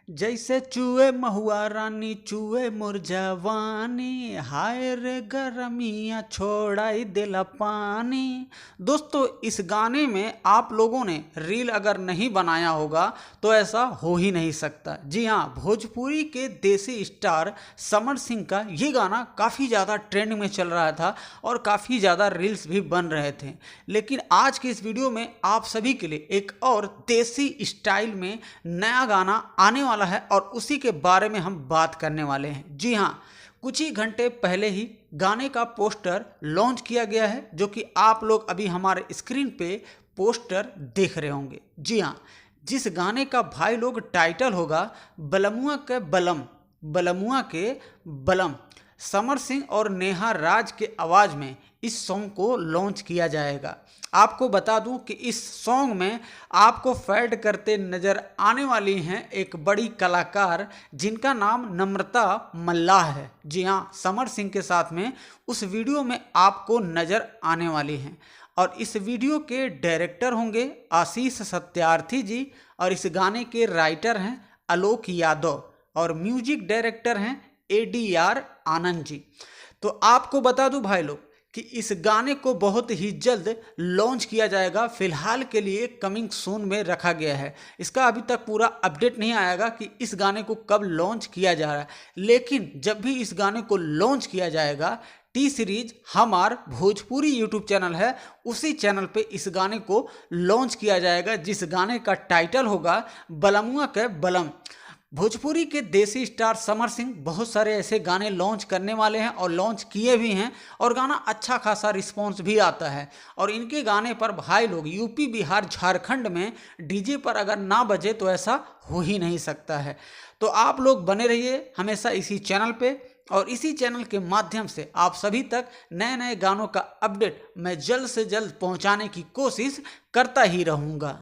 जैसे चूहे महुआ रानी चूहे मोर जवानी, हाय रे गरमिया छोड़ाई दिला पानी। दोस्तों, इस गाने में आप लोगों ने रील अगर नहीं बनाया होगा तो ऐसा हो ही नहीं सकता। जी हाँ, भोजपुरी के देसी स्टार समर सिंह का ये गाना काफ़ी ज़्यादा ट्रेंड में चल रहा था और काफ़ी ज़्यादा रील्स भी बन रहे थे। लेकिन आज के इस वीडियो में आप सभी के लिए एक और देसी स्टाइल में नया गाना आने वाला है और उसी के बारे में हम बात करने वाले हैं। जी हाँ, कुछ ही घंटे पहले ही गाने का पोस्टर लॉन्च किया गया है, जो कि आप लोग अभी हमारे स्क्रीन पे पोस्टर देख रहे होंगे। जी हाँ, जिस गाने का भाई लोग टाइटल होगा बलमुआ के बलम, बलमुआ के बलम, समर सिंह और नेहा राज के आवाज़ में इस सॉन्ग को लॉन्च किया जाएगा। आपको बता दूं कि इस सॉन्ग में आपको फैड करते नज़र आने वाली हैं एक बड़ी कलाकार जिनका नाम नम्रता मल्लाह है। जी हाँ, समर सिंह के साथ में उस वीडियो में आपको नज़र आने वाली हैं। और इस वीडियो के डायरेक्टर होंगे आशीष सत्यार्थी जी, और इस गाने के राइटर हैं आलोक यादव और म्यूजिक डायरेक्टर हैं ADR आनंद जी। तो आपको बता दूं भाई लोग कि इस गाने को बहुत ही जल्द लॉन्च किया जाएगा। फिलहाल के लिए कमिंग सून में रखा गया है। इसका अभी तक पूरा अपडेट नहीं आएगा कि इस गाने को कब लॉन्च किया जा रहा है, लेकिन जब भी इस गाने को लॉन्च किया जाएगा, टी सीरीज हमार भोजपुरी यूट्यूब चैनल है, उसी चैनल पे इस गाने को लॉन्च किया जाएगा, जिस गाने का टाइटल होगा बलमुआ के बलम। भोजपुरी के देसी स्टार समर सिंह बहुत सारे ऐसे गाने लॉन्च करने वाले हैं और लॉन्च किए भी हैं, और गाना अच्छा खासा रिस्पॉन्स भी आता है। और इनके गाने पर भाई लोग यूपी बिहार झारखंड में डीजे पर अगर ना बजे तो ऐसा हो ही नहीं सकता है। तो आप लोग बने रहिए हमेशा इसी चैनल पे, और इसी चैनल के माध्यम से आप सभी तक नए नए गानों का अपडेट मैं जल्द से जल्द पहुंचाने की कोशिश करता ही रहूँगा।